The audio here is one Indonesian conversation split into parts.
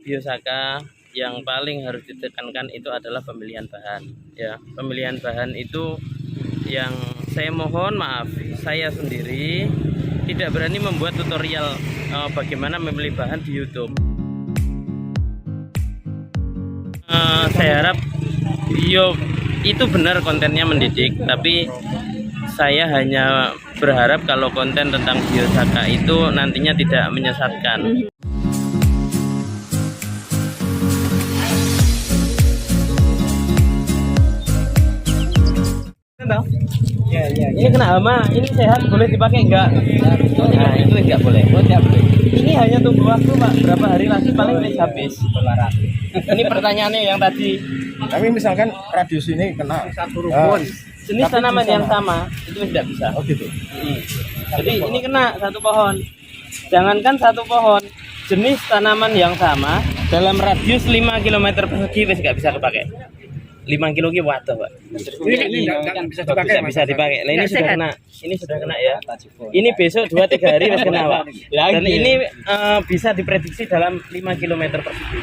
Biosaka yang paling harus ditekankan itu adalah pemilihan bahan. Ya, pemilihan bahan itu yang saya mohon maaf, saya sendiri tidak berani membuat tutorial bagaimana memilih bahan di YouTube. Saya harap video itu benar kontennya mendidik, tapi saya hanya berharap kalau konten tentang Biosaka itu nantinya tidak menyesatkan. Ya. Ini kena hama, ini sehat, boleh dipakai enggak? Nah, itu enggak boleh. Ini hanya tunggu waktu, Pak. Berapa hari lagi paling habis. Ini pertanyaannya yang tadi. Tapi misalkan radius ini kena Satu rumpun. Jenis tanaman yang sama, itu tidak bisa. Oh gitu. Jadi ini kena satu pohon. Jangankan satu pohon, jenis tanaman yang sama dalam radius 5 km persegi wis nggak bisa kepakai. 5 kilo ki waduh, Pak. Ini nggak bisa dipakai. Bisa dipakai. Nah, ini sudah kena. Ini sudah kena ya. Ini besok 2-3 hari wis kena, Pak. Dan ini bisa diprediksi dalam 5 km persegi.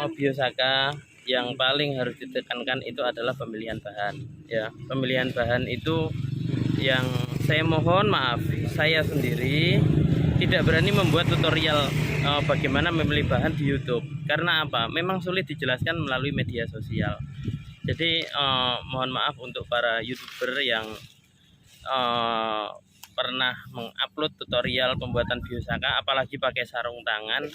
Biosaka yang paling harus ditekankan itu adalah pemilihan bahan. Ya, pemilihan bahan itu yang saya mohon maaf, saya sendiri tidak berani membuat tutorial bagaimana memilih bahan di YouTube. Karena apa? Memang sulit dijelaskan melalui media sosial. Jadi mohon maaf untuk para YouTuber yang pernah mengupload tutorial pembuatan Biosaka, apalagi pakai sarung tangan.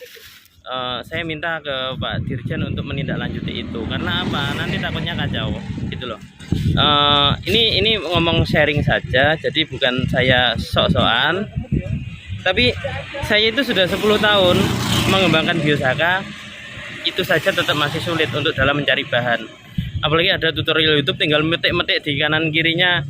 Saya minta ke Pak Dirjen untuk menindaklanjuti itu. Karena apa? Nanti takutnya kacau, gitu loh. Ini ngomong sharing saja, jadi bukan saya sok-sokan. Tapi saya itu sudah 10 tahun mengembangkan Biosaka, itu saja tetap masih sulit untuk dalam mencari bahan. Apalagi ada tutorial YouTube tinggal metik-metik di kanan kirinya.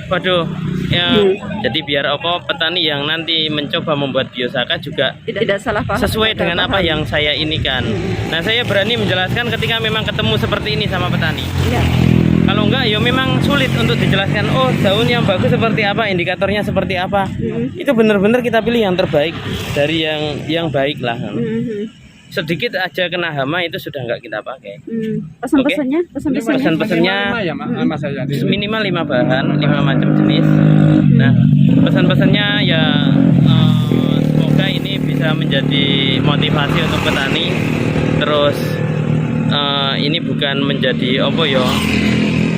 Waduh, ya, jadi biar petani yang nanti mencoba membuat Biosaka juga tidak salah paham, sesuai dengan apa yang saya inikan. Nah, saya berani menjelaskan ketika memang ketemu seperti ini sama petani. Ya. Kalau enggak, ya memang sulit untuk dijelaskan. Oh, daun yang bagus seperti apa, indikatornya seperti apa. Itu benar-benar kita pilih yang terbaik dari yang baik lah. Sedikit aja kena hama itu sudah enggak kita pakai. Pesan-pesannya, pesan-pesannya ya, Mas saya. Minimal 5 bahan, 5 macam jenis. Nah, pesan-pesannya ya semoga ini bisa menjadi motivasi untuk petani. Terus ini bukan menjadi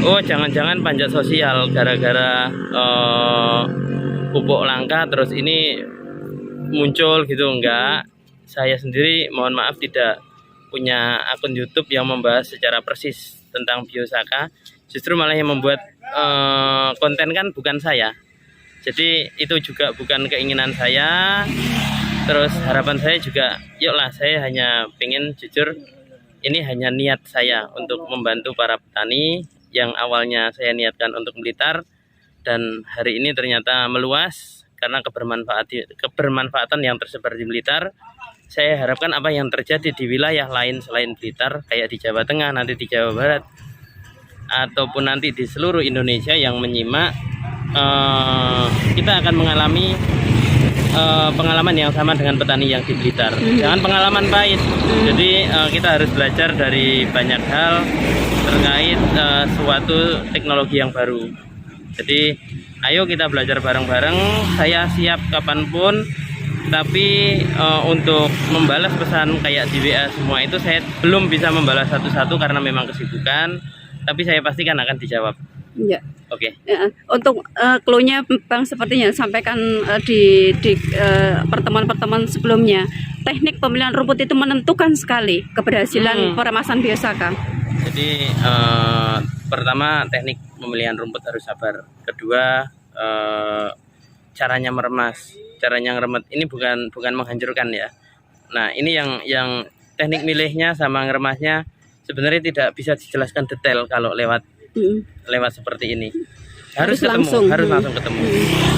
oh jangan-jangan panjat sosial gara-gara pupuk langka terus ini muncul gitu. Enggak, saya sendiri mohon maaf tidak punya akun YouTube yang membahas secara persis tentang Biosaka. Justru malah yang membuat konten kan bukan saya. Jadi itu juga bukan keinginan saya. Terus harapan saya juga, yuklah, saya hanya pengen jujur, ini hanya niat saya untuk membantu para petani yang awalnya saya niatkan untuk Blitar, dan hari ini ternyata meluas karena kebermanfaatan yang tersebar di Blitar. Saya harapkan apa yang terjadi di wilayah lain selain Blitar, kayak di Jawa Tengah, nanti di Jawa Barat, ataupun nanti di seluruh Indonesia yang menyimak, kita akan mengalami pengalaman yang sama dengan petani yang di Blitar. Jangan pengalaman pahit. Jadi kita harus belajar dari banyak hal terkait suatu teknologi yang baru. Jadi ayo kita belajar bareng-bareng. Saya siap kapanpun. Tapi untuk membalas pesan kayak di WA semua itu saya belum bisa membalas satu-satu karena memang kesibukan. Tapi saya pastikan akan dijawab. Ya. Oke. Ya, untuk clue-nya Bang sepertinya sampaikan di pertemuan-pertemuan sebelumnya, teknik pemilihan rumput itu menentukan sekali keberhasilan peremasan Biosaka. Jadi pertama teknik pemilihan rumput harus sabar. Kedua caranya meremas. Caranya ngeremet ini bukan menghancurkan ya. Nah, ini yang teknik milihnya sama ngeremasnya sebenarnya tidak bisa dijelaskan detail kalau lewat seperti ini. Harus ketemu, harus langsung ketemu.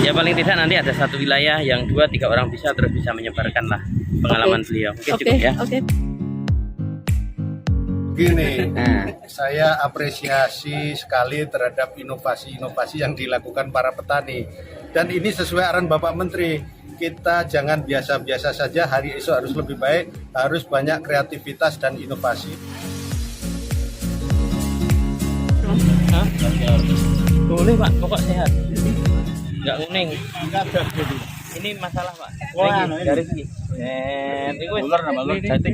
Ya paling tidak nanti ada satu wilayah yang 2-3 orang bisa terus bisa menyebarkan lah pengalaman beliau. Oke, cukup ya. Gini, saya apresiasi sekali terhadap inovasi-inovasi yang dilakukan para petani. Dan ini sesuai arahan Bapak Menteri. kita jangan biasa-biasa saja, hari esok harus lebih baik, harus banyak kreativitas dan inovasi. Hah? Boleh Pak, pokok sehat. Nggak kuning. Ini masalah Pak. Dari sini.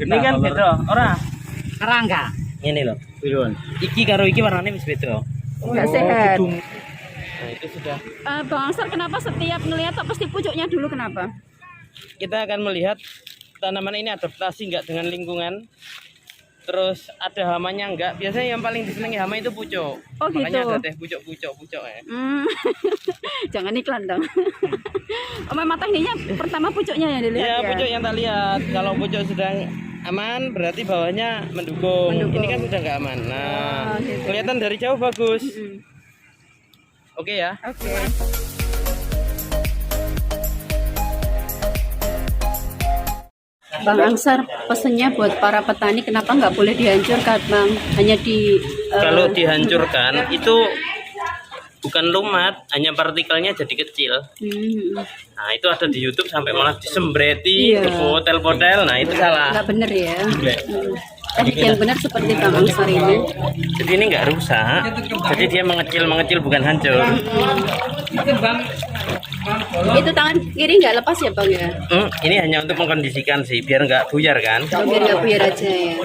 Ini kan beda, ora. Kerangka. Ini loh. Iki karo iki warnanya wis beda. Nggak sehat. Nah, itu sudah. Bang Ansar, kenapa setiap melihat pasti pucuknya dulu, kenapa? Kita akan melihat tanaman ini adaptasi nggak dengan lingkungan. Terus ada hamanya enggak? Biasanya yang paling disenangi hama itu pucuk. Oh, Makanya gitu. ada teh pucuk ya. Jangan iklan dong. Oh, memang tekniknya pertama pucuknya yang dilihat Iya, ya? pucuk yang tak lihat. Kalau pucuk sedang aman, berarti bawahnya mendukung. Ini kan sudah nggak aman. Nah, gitu. kelihatan dari jauh bagus. Oke ya. Oke. Bang Ansar, pesennya buat para petani kenapa nggak boleh dihancurkan, Bang? Hanya Kalau dihancurkan itu bukan lumat, hanya partikelnya jadi kecil. Nah, itu ada di YouTube sampai malah disembreti Iya. ke hotel-hotel. Nah, itu salah. nggak bener ya. Teknik yang benar seperti Bang Ansar ini. Jadi ini nggak rusak. Jadi dia mengecil bukan hancur. Itu tangan kiri nggak lepas ya, Bang ya? Ini hanya untuk mengkondisikan sih, biar nggak buyar kan. Oh, biar nggak buyar aja ya.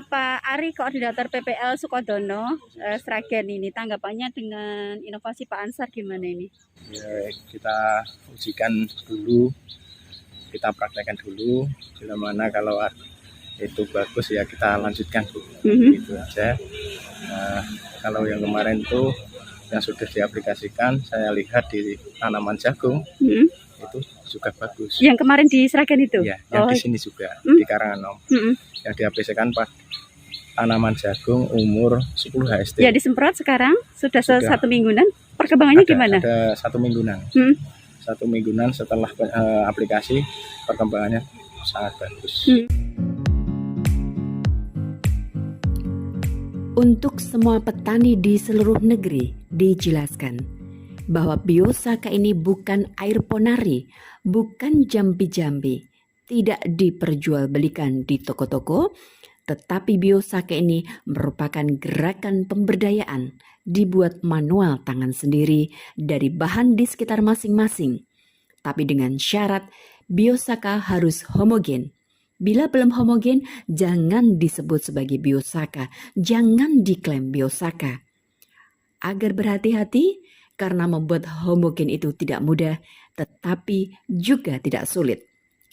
Pak Ari, Koordinator PPL Sukodono, Sragen ini, tanggapannya dengan inovasi Pak Ansar gimana ini? Ya, kita ujikan dulu, kita praktekkan dulu, bila mana kalau itu bagus ya kita lanjutkan dulu, gitu aja. Nah, kalau yang kemarin tuh yang sudah diaplikasikan, saya lihat di tanaman jagung itu juga bagus. Yang kemarin di Sragen itu? Ya, yang di sini juga di Karanganom, yang diaplikasikan Pak. Tanaman jagung umur 10 HST. Ya, disemprot sekarang sudah 1 mingguan. Perkembangannya gimana? Ada 1 mingguan. 1 mingguan setelah aplikasi, perkembangannya sangat bagus. Untuk semua petani di seluruh negeri dijelaskan bahwa Biosaka ini bukan air ponari, bukan jambi-jambi, tidak diperjualbelikan di toko-toko, tetapi Biosaka ini merupakan gerakan pemberdayaan dibuat manual tangan sendiri dari bahan di sekitar masing-masing. Tapi dengan syarat Biosaka harus homogen. Bila belum homogen, jangan disebut sebagai Biosaka, jangan diklaim Biosaka. Agar berhati-hati, karena membuat homogen itu tidak mudah, tetapi juga tidak sulit.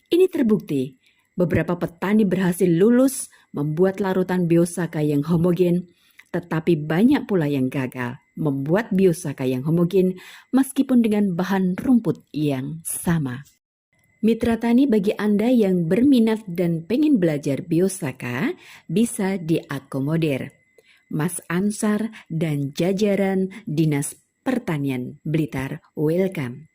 Ini terbukti, beberapa petani berhasil lulus membuat larutan Biosaka yang homogen, tetapi banyak pula yang gagal membuat Biosaka yang homogen meskipun dengan bahan rumput yang sama. Mitra tani, bagi Anda yang berminat dan pengen belajar Biosaka, bisa diakomodir. Mas Ansar dan jajaran Dinas Pertanian Blitar welcome.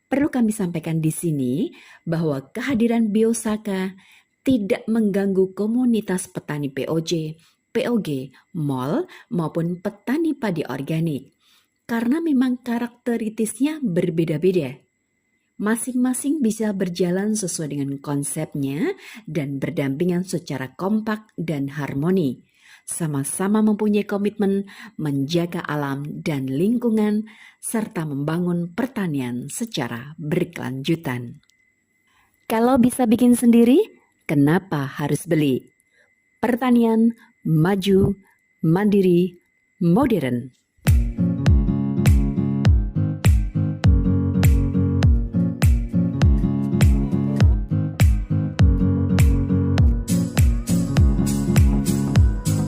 Perlu kami sampaikan di sini bahwa kehadiran Biosaka tidak mengganggu komunitas petani POJ, POG, mall maupun petani padi organik. Karena memang karakteristiknya berbeda-beda. Masing-masing bisa berjalan sesuai dengan konsepnya dan berdampingan secara kompak dan harmoni. Sama-sama mempunyai komitmen menjaga alam dan lingkungan serta membangun pertanian secara berkelanjutan. Kalau bisa bikin sendiri, kenapa harus beli? Pertanian maju, mandiri, modern.